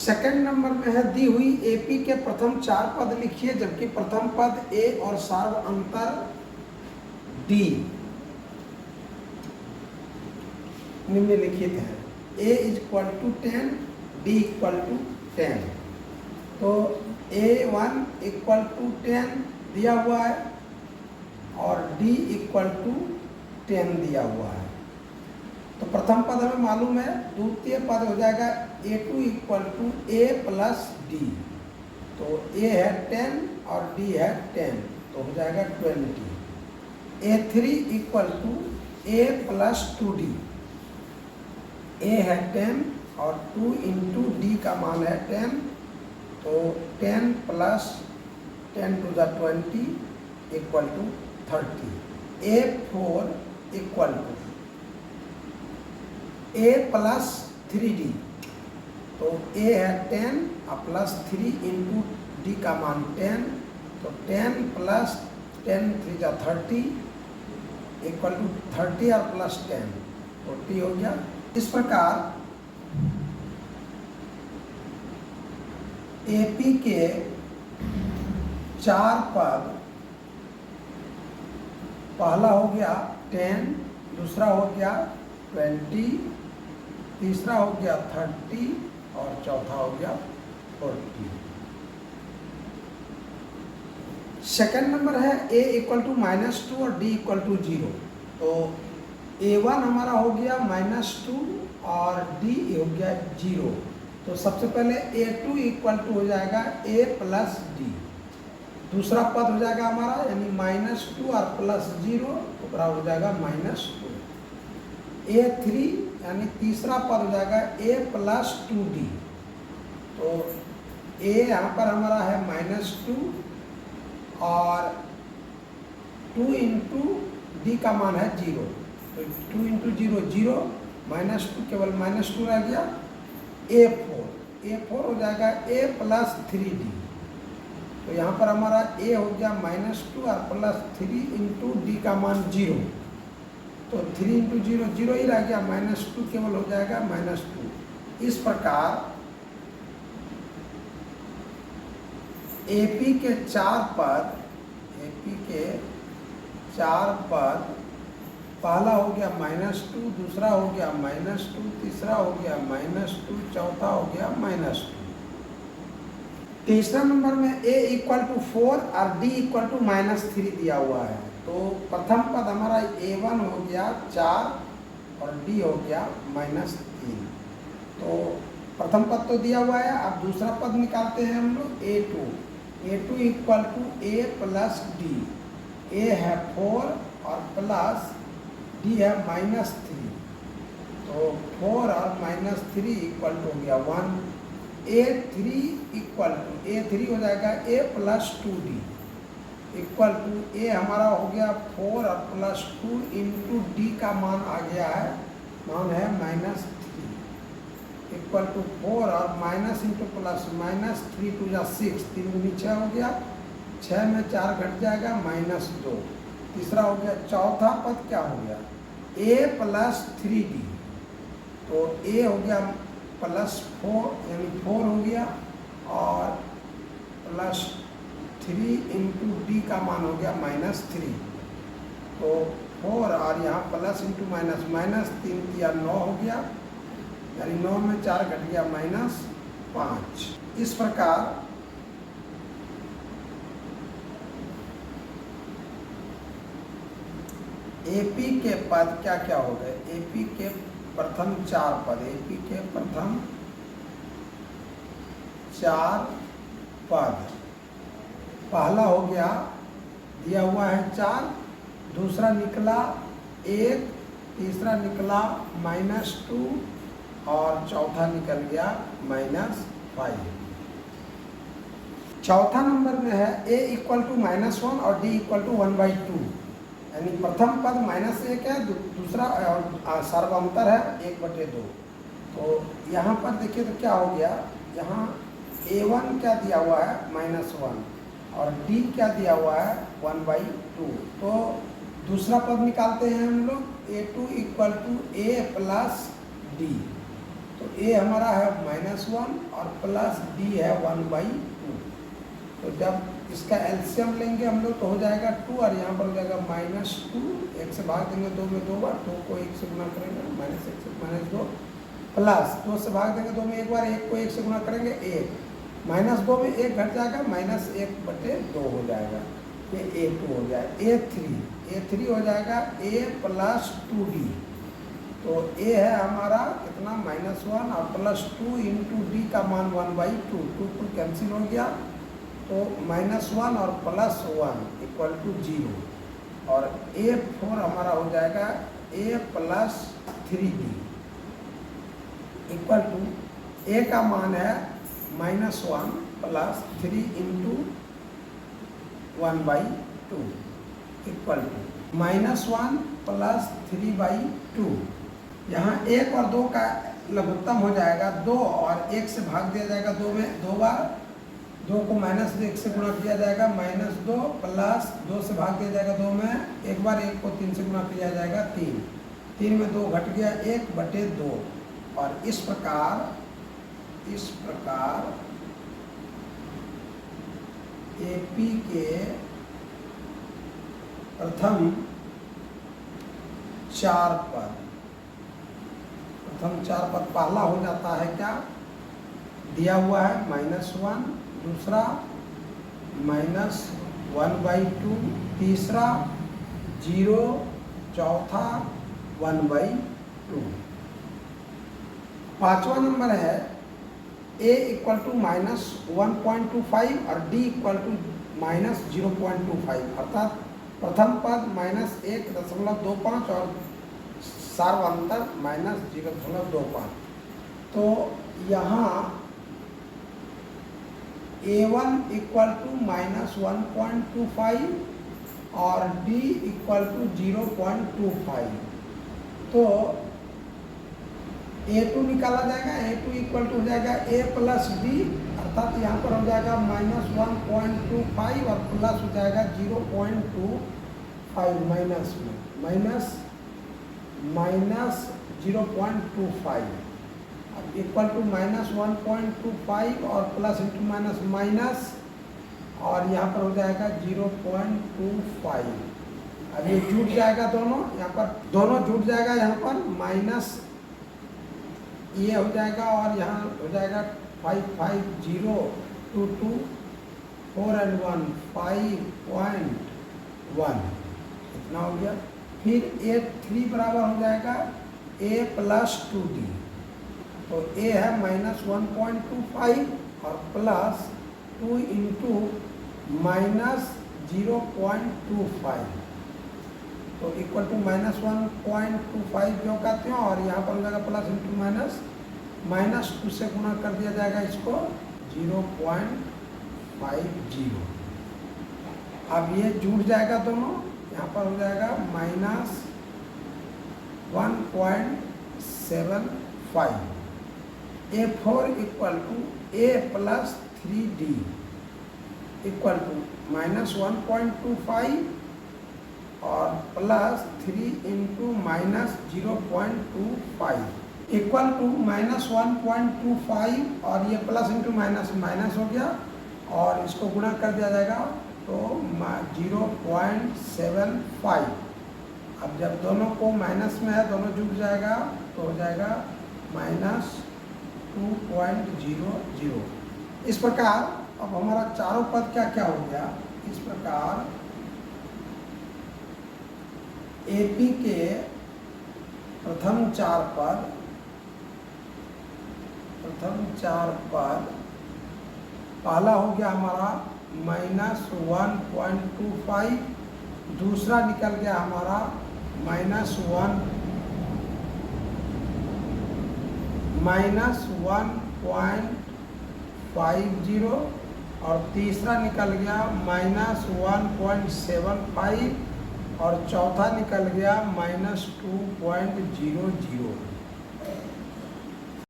Second number में है दी हुई एपी के प्रथम 4 पद लिखिए, जबकि प्रथम पद ए और सार्व अंतर डी निम्नलिखित है। a = 10, d = 10। तो a1 = 10 दिया हुआ है और d = 10 दिया हुआ है। तो प्रथम पद हमें मालूम है, द्वितीय पद हो जाएगा a2 = a + d। तो a है 10 और d है 10, तो हो जाएगा 20। a3 = a + 2d। a है 10 और 2 × d का मान है 10, तो 10 + 10 to the 20 = 30। a4 = a + 3d। तो a है 10 और प्लस 3 × d का मान 10, तो 10 + 10 × 3 = 30 = 30 और प्लस 10 40 हो गया। इस प्रकार एपी के 4 पद, पहला हो गया 10, दूसरा हो गया 20, तीसरा हो गया 30 और चौथा हो गया 40। सेकंड नंबर है a = -2 और d = 0। तो a1 हमारा हो गया -2 और d हो गया 0। तो सबसे पहले a2 = हो जाएगा a + d। दूसरा पद हो जाएगा हमारा यानी -2 और +0 तो हो जाएगा -2। a3 यानी तीसरा पद हो जाएगा a + 2d। तो a यहाँ पर हमारा है -2 और 2 × d का मान है 0। तो 2 × 0 0, -2 केवल -2 रह गया। a4 हो जाएगा a + 3d। तो यहाँ पर हमारा a हो गया -2 और +3 × d का मान 0। तो 3 × 0 0 ही रह गया, -2 केवल हो जाएगा -2। इस प्रकार एपी के 4 पद, पहला हो गया -2, दूसरा हो गया -2, तीसरा हो गया -2, चौथा हो गया -2। तीसरा नंबर में a = 4 और d = -3 दिया हुआ है। तो प्रथम पद हमारा a1 हो गया 4 और d हो गया -3। तो प्रथम पद तो दिया हुआ है, अब दूसरा पद निकालते हैं हम लोग a2 = a + d। a है 4 और प्लस d है -3, तो 4 और -3 = हो गया 1। a3 हो जाएगा a + 2d = a हमारा हो गया 4 और +2 × d का मान आ गया है, मान है -3 = 4 और माइनस इंटू प्लस -3 × 2 = 6, 3 × 6 हो गया, 6 में 4 घट जाएगा -2। तीसरा हो गया, चौथा पद क्या हो गया a + 3d। तो a हो गया +4 यानी 4 हो गया और +3 × d का मान हो गया -3। तो 4 और यहाँ प्लस इंटू माइनस, -3 या 9 हो गया, यानी 9 में 4 घट गया -5। इस प्रकार एपी के पद क्या क्या हो गए। एपी के प्रथम 4 पद, एपी के प्रथम 4 पद, पहला हो गया दिया हुआ है 4, दूसरा निकला 1, तीसरा निकला -2 और चौथा निकल गया -5। चौथा नंबर में है a = -1 और d = 1/2। यानी प्रथम पद -1 है, दूसरा सर्वांतर है 1/2। तो यहाँ पर देखिए तो क्या हो गया, यहाँ a1 क्या दिया हुआ है -1 और d क्या दिया हुआ है 1/2। तो दूसरा पद निकालते हैं हम लोग, a2 = a + d। तो ए हमारा है -1 और प्लस डी है 1/2। तो जब इसका एलसीएम लेंगे हम लोग तो हो जाएगा 2 और यहाँ पर हो जाएगा -2। 1 से भाग देंगे 2 में 2 बार, 2 को 1 से गुना करेंगे -1 से -2, प्लस 2 से भाग देंगे 2 में एक बार, 1 को 1 से गुना करेंगे 1, -2 में 1 घट जाएगा, -1/2 हो जाएगा। ये A2 हो जाएगा। A3 हो जाएगा A + 2D। तो A है हमारा कितना -1 और +2 × D का मान 1/2, 2 कैंसिल हो गया, तो -1 और +1 = 0। और A4 हमारा हो जाएगा A + 3D = A का मान है -1 + 3 × 1/2 -1 + 3/2। यहाँ 1 और 2 का लघुत्तम हो जाएगा 2 और 1 से भाग दिया जाएगा 2 में 2 बार, 2 को -1 से गुणा किया जाएगा -2, प्लस 2 से भाग दिया जाएगा 2 में एक बार, 1 को 3 से गुणा किया जाएगा 3, 3 में 2 घट गया 1/2। और इस प्रकार AP के प्रथम 4 पद पहला हो जाता है क्या, दिया हुआ है -1, दूसरा -1/2, तीसरा 0, चौथा 1/2। पांचवा नंबर है A = -1.25 और D = -0.25, अर्थात प्रथम पद -1.25 और सार्वंतर -0.25। तो यहाँ A1 = -1.25 और D = 0.25। तो A2 निकाला जाएगा, A2 = हो जाएगा A + D, अर्थात यहाँ पर हो जाएगा -1.25 और प्लस हो जाएगा 0.25 माइनस में -0.25 अब =-1.25 और प्लस इंटू माइनस माइनस, और यहाँ पर हो जाएगा 0.25। अब ये जुट जाएगा दोनों, यहाँ पर दोनों जुट जाएगा, यहाँ पर माइनस ये हो जाएगा और यहाँ हो जाएगा 5, 5, 0, 2, 2, 4 and 1, 5.1, इतना हो गया। फिर A3 बराबर हो जाएगा A + 2D। तो A है -1.25 और प्लस 2 × -0.25, तो इक्वल टू -1.25 जो कहते हैं, और यहाँ पर हो जाएगा प्लस इंटू माइनस 2 से गुणा कर दिया जाएगा इसको 0.50। अब ये जुड़ जाएगा दोनों, यहाँ पर हो जाएगा -1.75। A4 = A + 3D equal to -1.25 और प्लस 3 × -0.25 इक्वल टू -1.25, और ये प्लस इंटू माइनस माइनस हो गया, और इसको गुणा कर दिया जाएगा तो 0.75। अब जब दोनों को माइनस में है, दोनों जुड़ जाएगा तो हो जाएगा -2.00। इस प्रकार अब हमारा चारों पद क्या क्या हो गया, इस प्रकार AP के प्रथम 4 पद पहला हो गया हमारा -1.25, दूसरा निकल गया हमारा -1.50 और तीसरा निकल गया -1.75 और चौथा निकल गया -2.00।